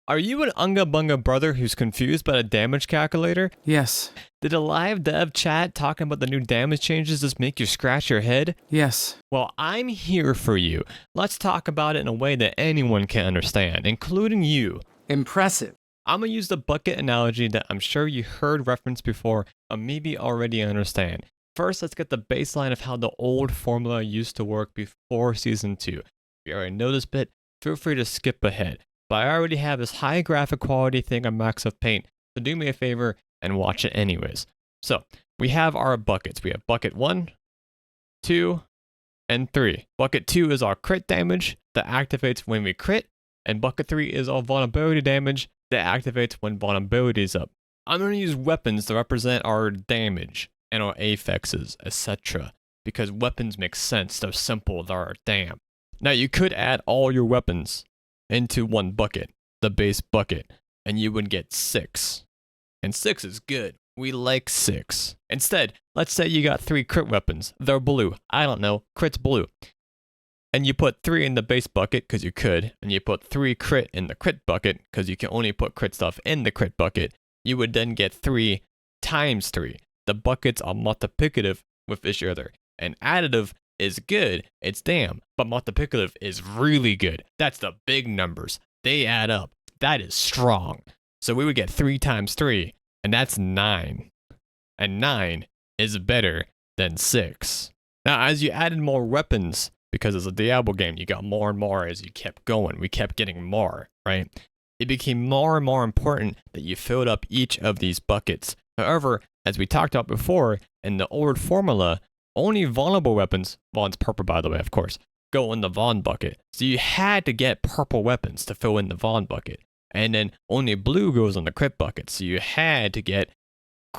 Are you an Unga Bunga brother who's confused by the damage calculator? Yes. Did a live dev chat talking about the new damage changes just make you scratch your head? Yes. Well, I'm here for you. Let's talk about it in a way that anyone can understand, including you. Impressive. I'm gonna use the bucket analogy that I'm sure you heard referenced before or maybe already understand. First, let's get the baseline of how the old formula used to work before Season 2. If you already know this bit, feel free to skip ahead. But I already have this high graphic quality thing on Microsoft Paint, so do me a favor and watch it anyways. So, we have our buckets. We have bucket 1, 2, and 3. Bucket 2 is our crit damage that activates when we crit, and bucket 3 is our vulnerability damage that activates when vulnerability is up. I'm going to use weapons to represent our damage and our affixes, etc. because weapons make sense, they're simple, they're damn. Now you could add all your weapons into one bucket, the base bucket, and you would get 6. And 6 is good. We like 6. Instead, let's say you got 3 crit weapons. They're blue. I don't know. Crit's blue. And you put 3 in the base bucket because you could, and you put 3 crit in the crit bucket because you can only put crit stuff in the crit bucket. You would then get 3 times 3. The buckets are multiplicative with each other. And additive is good, it's damn, but multiplicative is really good. That's the big numbers. They add up. That is strong. So we would get 3 times 3, and that's 9. And 9 is better than 6. Now, as you added more weapons, because it's a Diablo game, you got more and more as you kept going. We kept getting more, right? It became more and more important that you filled up each of these buckets. However, as we talked about before, in the old formula, only vulnerable weapons, Vaughn's purple by the way, of course, go in the Vaughn bucket. So you had to get purple weapons to fill in the Vaughn bucket. And then only blue goes in the crit bucket. So you had to get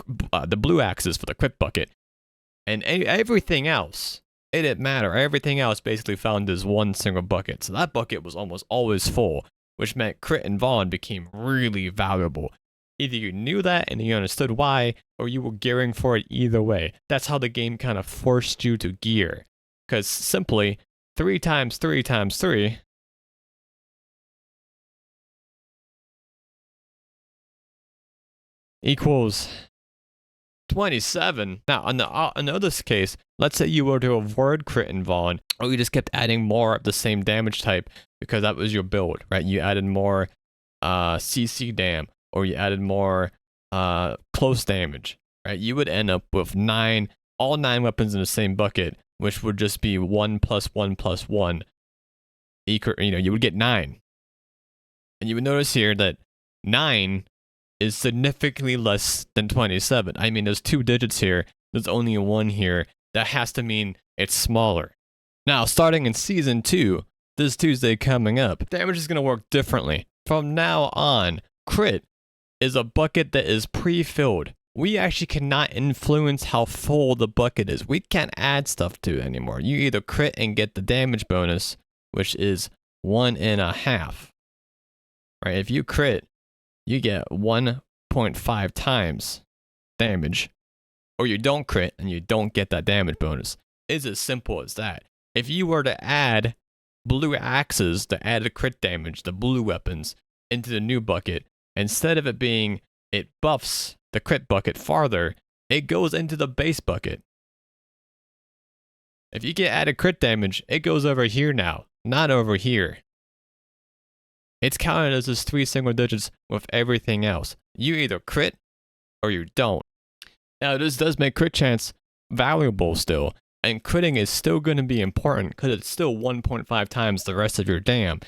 the blue axes for the crit bucket. And everything else, it didn't matter. Everything else basically found as one single bucket. So that bucket was almost always full, which meant crit and Vaughn became really valuable. Either you knew that and you understood why, or you were gearing for it either way. That's how the game kind of forced you to gear. Because simply, 3 times 3 times 3 equals 27. Now, in this case, let's say you were to avoid crit and Vaughn, or you just kept adding more of the same damage type because that was your build, right? You added more CC dam, or you added more close damage, right? You would end up with all 9 weapons in the same bucket, which would just be 1 plus 1 plus 1. You would get 9. And you would notice here that 9 is significantly less than 27. I mean, there's 2 digits here. There's only 1 here. That has to mean it's smaller. Now, starting in Season 2, this Tuesday coming up, damage is going to work differently. From now on, crit is a bucket that is pre-filled. We actually cannot influence how full the bucket is. We can't add stuff to it anymore. You either crit and get the damage bonus, which is 1.5. Right? If you crit, you get 1.5 times damage. Or you don't crit and you don't get that damage bonus. It's as simple as that. If you were to add blue axes to add the crit damage, the blue weapons, into the new bucket, instead of it being, it buffs the crit bucket farther, it goes into the base bucket. If you get added crit damage, it goes over here now, not over here. It's counted as just 3 single digits with everything else. You either crit or you don't. Now, this does make crit chance valuable still, and critting is still going to be important because it's still 1.5 times the rest of your dam.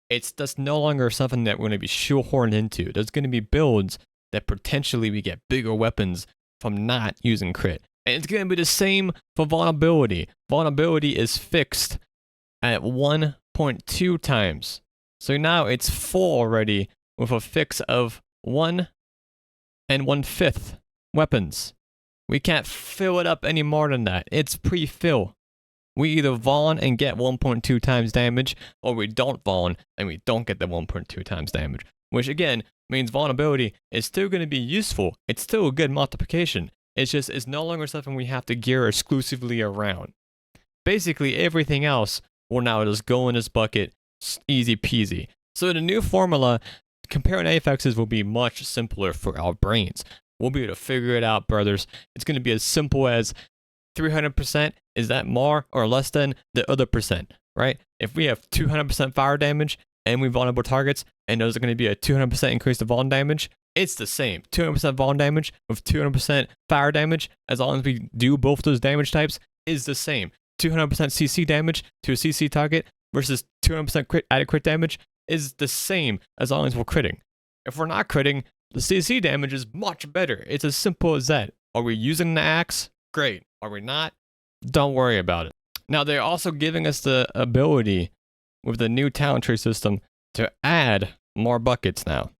It's just no longer something that we're going to be shoehorned into. There's going to be builds that potentially we get bigger weapons from not using crit. And it's going to be the same for vulnerability. Vulnerability is fixed at 1.2 times. So now it's full already with a fix of 1 1/5 weapons. We can't fill it up any more than that. It's pre-fill. We either Vaughn and get 1.2 times damage, or we don't Vaughn and we don't get the 1.2 times damage. Which again means vulnerability is still going to be useful. It's still a good multiplication. It's no longer something we have to gear exclusively around. Basically, everything else will now just go in this bucket, easy peasy. So the new formula comparing affixes will be much simpler for our brains. We'll be able to figure it out, brothers. It's going to be as simple as 300%, is that more or less than the other percent, right? If we have 200% fire damage and we vulnerable targets, and those are going to be a 200% increase to vuln damage, it's the same. 200% vuln damage with 200% fire damage, as long as we do both those damage types, is the same. 200% CC damage to a CC target versus 200% added crit damage is the same as long as we're critting. If we're not critting, the CC damage is much better. It's as simple as that. Are we using the axe? Great. Are we not? Don't worry about it. Now, they're also giving us the ability with the new talent tree system to add more buckets now,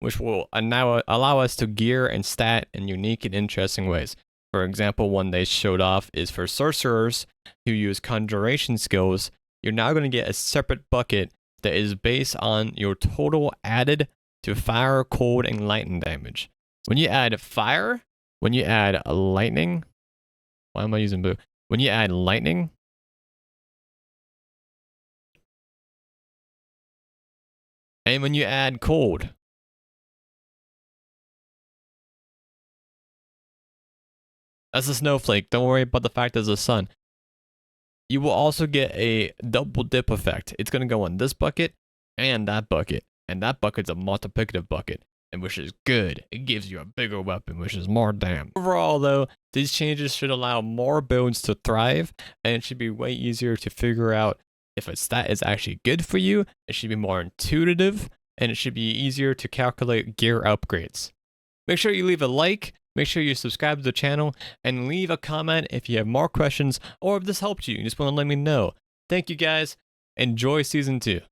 which will now allow us to gear and stat in unique and interesting ways. For example, one they showed off is for sorcerers who use conjuration skills. You're now going to get a separate bucket that is based on your total added to fire, cold, and lightning damage. When you add fire, when you add lightning, why am I using blue? When you add lightning, and when you add cold, that's a snowflake. Don't worry about the fact there's a sun. You will also get a double dip effect. It's going to go in this bucket and that bucket. And that bucket's a multiplicative bucket, and which is good. It gives you a bigger weapon, which is more damn. Overall, though, these changes should allow more builds to thrive, and it should be way easier to figure out if a stat is actually good for you. It should be more intuitive, and it should be easier to calculate gear upgrades. Make sure you leave a like, make sure you subscribe to the channel, and leave a comment if you have more questions or if this helped you. You just want to let me know. Thank you guys. Enjoy Season 2.